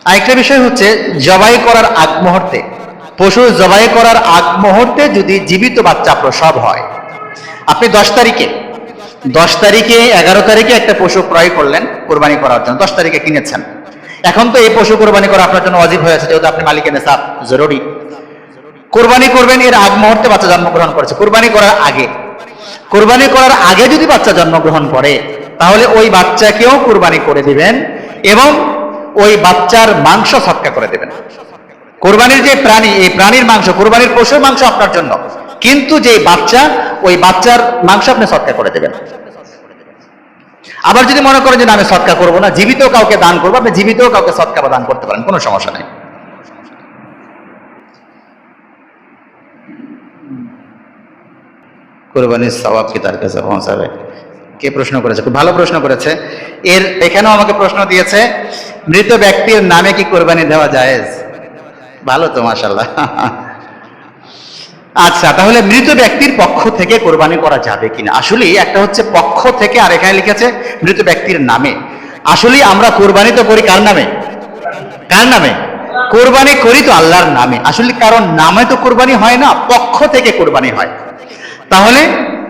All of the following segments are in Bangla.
আরেকটা বিষয় হচ্ছে জবাই করার আগ মুহূর্তে, পশু জবাই করার আগ মুহূর্তে যদি জীবিত বাচ্চা প্রসব হয়, আপনি 10 তারিখে 11 তারিখে একটা পশু ক্রয় করলেন কোরবানি করার জন্য, 10 তারিখে কিনেছেন। এখন তো এই পশু কোরবানি করা আপনার জন্য ওয়াজিব হয়েছে, যেহেতু আপনি মালিকের নেশাব জরুরি। কোরবানি করবেন এর আগ মুহূর্তে বাচ্চা জন্মগ্রহণ করেছে, কোরবানি করার আগে যদি বাচ্চা জন্মগ্রহণ করে, তাহলে ওই বাচ্চাকেও কোরবানি করে দিবেন এবং ওই বাচ্চার মাংস সদকা করে দেবেন। কোরবানির যে প্রাণী, এই প্রাণীর মাংস, কোরবানির পশুর মাংস আপনার জন্য, কিন্তু যে বাচ্চা, ওই বাচ্চার মাংস আপনি সদকা করে দেবেন। আবার যদি মনে করেন যে আমি সদকা করবো না, জীবিত কাউকে দান করবো, আপনি জীবিত কাউকে সদকা বা দান করতে পারেন, কোনো সমস্যা নেই। কোরবানির সওয়াব কি তার কাছে পৌঁছাবে? কে প্রশ্ন করেছে? খুব ভালো প্রশ্ন করেছে। এখানেও আমাকে প্রশ্ন দিয়েছে, মৃত ব্যক্তির নামে কি কোরবানি দেওয়া জায়েজ? ভালো তো, মাশাআল্লাহ। আচ্ছা, তাহলে মৃত ব্যক্তির পক্ষ থেকে কোরবানি করা যাবে কিনা? আসলে একটা হচ্ছে পক্ষ থেকে, আর এখানে লিখেছে মৃত ব্যক্তির নামে। আসলে আমরা কোরবানি তো করি কার নামে? কোরবানি করি তো আল্লাহর নামে। আসলে কারণ নামে তো কোরবানি হয় না, পক্ষ থেকে কোরবানি হয়। তাহলে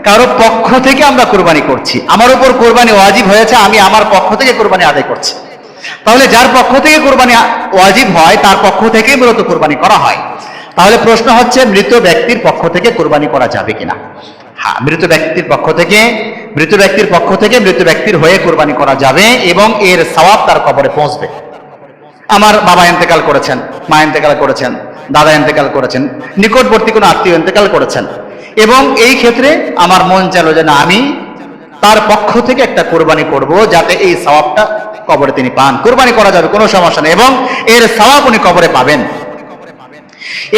কারো পক্ষ থেকে আমরা কোরবানি করছি, আমার উপর কোরবানি ওয়াজিব হয়েছে, আমি আমার পক্ষ থেকে কোরবানি আদায় করছি। তাহলে যার পক্ষ থেকে কোরবানি ওয়াজিব হয়, তার পক্ষ থেকেই মূলত কোরবানি করা হয়। তাহলে প্রশ্ন হচ্ছে, মৃত ব্যক্তির পক্ষ থেকে কোরবানি করা যাবে কিনা? হ্যাঁ, মৃত ব্যক্তির পক্ষ থেকে মৃত ব্যক্তির হয়ে কোরবানি করা যাবে এবং এর সওয়াব তার কবরে পৌঁছবে। আমার বাবা ইন্তেকাল করেছেন, মা ইন্তেকাল করেছেন, দাদা ইন্তেকাল করেছেন, নিকটবর্তী কোনো আত্মীয় ইন্তেকাল করেছেন, এবং এই ক্ষেত্রে আমার মন চাইল যে না, আমি তার পক্ষ থেকে একটা কোরবানি করব, যাতে এই সওয়াবটা কবরে তিনি পান। কোরবানি করা যাবে, কোনো সমস্যা নেই, এবং এর সওয়াব উনি কবরে পাবেন।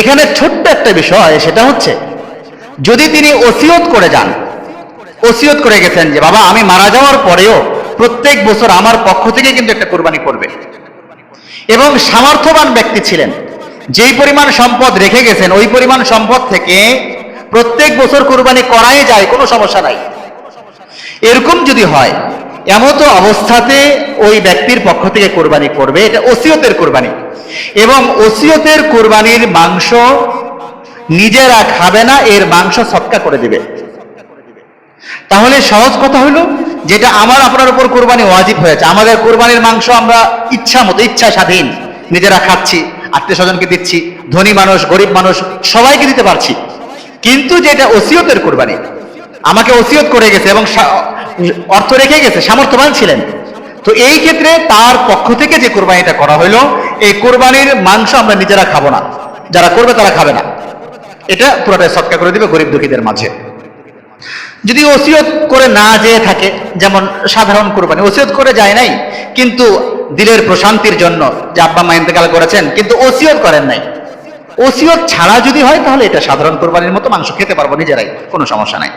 এখানে ছোট্ট একটা বিষয়, সেটা হচ্ছে যদি তিনি ওসিয়ত করে যান, ওসিয়ত করে গেছেন যে বাবা আমি মারা যাওয়ার পরেও প্রত্যেক বছর আমার পক্ষ থেকে কিন্তু একটা কোরবানি করবে, এবং সামর্থ্যবান ব্যক্তি ছিলেন, যেই পরিমাণ সম্পদ রেখে গেছেন ওই পরিমাণ সম্পদ থেকে প্রত্যেক বছর কোরবানি করাই যায়, কোনো সমস্যা নাই। এরকম যদি হয়, এমতো অবস্থাতে ওই ব্যক্তির পক্ষ থেকে কোরবানি করবে, এটা ওসিয়তের কোরবানি, এবং ওসিয়তের কোরবানির মাংস নিজেরা খাবে না, এর মাংস সদকা করে দিবে। তাহলে সহজ কথা হলো, যেটা আমার আপনার উপর কোরবানি ওয়াজিব হয়েছে, আমাদের কোরবানির মাংস আমরা ইচ্ছা মতো, ইচ্ছা স্বাধীন নিজেরা খাচ্ছি, আত্মীয় স্বজনকে দিচ্ছি, ধনী মানুষ গরিব মানুষ সবাইকে দিতে পারছি। কিন্তু যেটা ওসিয়তের কোরবানি, আমাকে ওসিয়ত করে গেছে এবং অর্থ রেখে গেছে, সামর্থ্যবান ছিলেন, তো এই ক্ষেত্রে তার পক্ষ থেকে যে কোরবানিটা করা হলো, এই কোরবানির মাংস আমরা নিজেরা খাবো না, যারা করবে তারা খাবে না, এটা পুরোটাই সদকা করে দিবে গরিব দুঃখীদের মাঝে। যদি ওসিয়ত করে না যেয়ে থাকে, যেমন সাধারণ কোরবানি ওসিয়ত করে যায় নাই, কিন্তু দিলের প্রশান্তির জন্য, যে আব্বা মা ইন্তেকাল করেছেন কিন্তু ওসিয়ত করেন নাই, ওসিয়ত ছাড়া যদি হয়, তাহলে এটা সাধারণ কোরবানির মতো মাংস খেতে পারবো নিজেরাই, কোনো সমস্যা নাই।